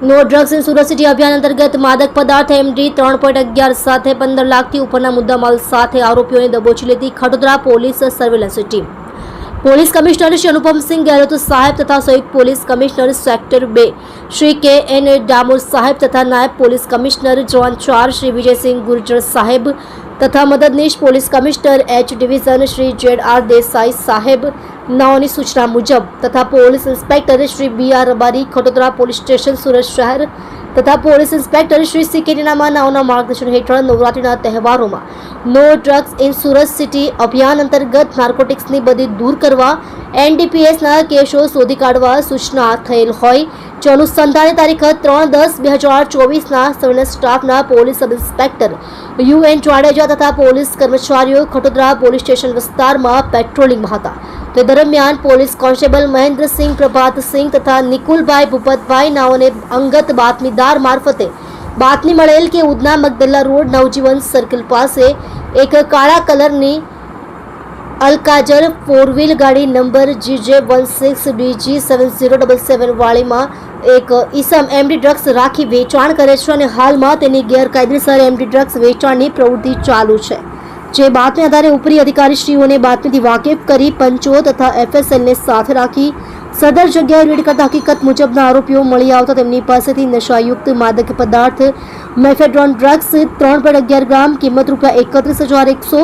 No drugs in Surat city અભિયાન અંતર્ગત માદક પદાર્થ MD 3.11 સાથે 15 લાખથી ઉપરના મુદ્દામાલ સાથે આરોપીઓને દબોચી લેતી Khatodara police surveillance team police commissioner Shri Anupamsinh Gehlot સાહેબ તથા સંયુક્ત police commissioner sector 2 Shri KN Damor સાહેબ તથા નાયબ police commissioner zone 4 Shri Vijaysinh Gurjar સાહેબ તથા મદદનીશ police commissioner H division Shri ZR Desai સાહેબ નાઓની સૂચના મુજબ તથા police inspector Shri BR Rabari Khatodara police station Surat શહેર તથા police inspector Shri CK Ninama નાઓના માર્ગદર્શન હેઠળ નવરાત્રિના તહેવારોમાં નો ડ્રગ્સ ઇન સુરત સિટી અભિયાન અંતર્ગત નાર્કોટિક્સની બધી દૂર કરવા NDPSના કેસો શોધી કાઢવા સૂચના થયેલ હોય જે અનુસંધાને તારીખ 3/10/2024ના સર્વેલન્સ સ્ટાફના police sub inspector UN Jadeja તથા પોલીસ કર્મચારીઓ ખટોદરા પોલીસ સ્ટેશન વિસ્તારમાં પેટ્રોલિંગમાં હતા તે દરમિયાન પોલીસ કોન્સ્ટેબલ મહેન્દ્રસિંહ પ્રભાતસિંહ તથા નિકુલભાઈ ભૂપતભાઈ નાઓને અંગત બાતમીદાર મારફતે બાતમી મળેલ કે ઉધના મગદલ્લા રોડ નવજીવન સર્કલ પાસે એક કાળા કલરની અલકાજર 4 વ્હીલ ગાડી નંબર GJ16DG7077 વાળીમાં એક ઈસમ MD ડ્રગ્સ રાખી વેચાણ કરે છે અને હાલમાં તેની ગેરકાયદેસર MD ડ્રગ્સ વેચાણની પ્રવૃત્તિ ચાલુ છે જે બાતમી આધારે ઉપરી અધિકારીશ્રીઓને બાતમીથી વાકેફ કરી પંચો તથા FSLને સાથે રાખી સદર જગ્યાએ રેડ કરતા હકીકત મુજબના આરોપીઓ મળી આવતા તેમની પાસેથી નશાયુક્ત માદક પદાર્થ મેફેડ્રોન ડ્રગ્સ 3.11 ગ્રામ કિંમત ₹31,100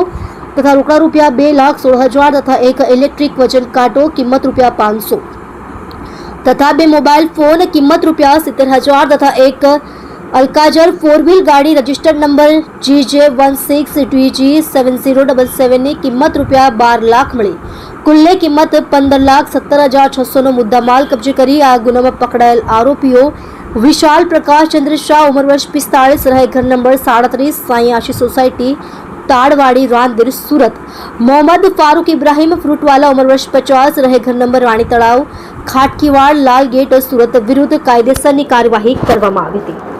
તથા રોકડા ₹2,16,000 તથા એક ઇલેક્ટ્રિક વજન કાંટો કિંમત ₹500 તથા 2 મોબાઈલ ફોન કિંમત ₹70,000 તથા એક અલકાજર 4 વ્હીલ ગાડી રજિસ્ટર્ડ નંબર GJ16DG7077 ની કિંમત ₹12 લાખ મળી કુલ્લે કિંમત 15,17,600 નો મુદ્દામાલ કબજે કરી આ ગુનામાં પકડાયેલ આરોપીઓ વિશાલ પ્રકાશ ચંદ્ર શાહ ઉંમર વર્ષ 45 રહે ઘર નંબર 37 સાઈ આશી સોસાયટી તાડવાડી રાંદેર સુરત મોહમ્મદ ફારૂક ઇબ્રાહિમ ફ્રૂટવાલા ઉંમર વર્ષ 50 રહે ઘર નંબર રાણી તળાવ ખાટકીવાડ લાલ ગેટ સુરત વિરુદ્ધ કાયદેસરની કાર્યવાહી કરવામાં આવી હતી।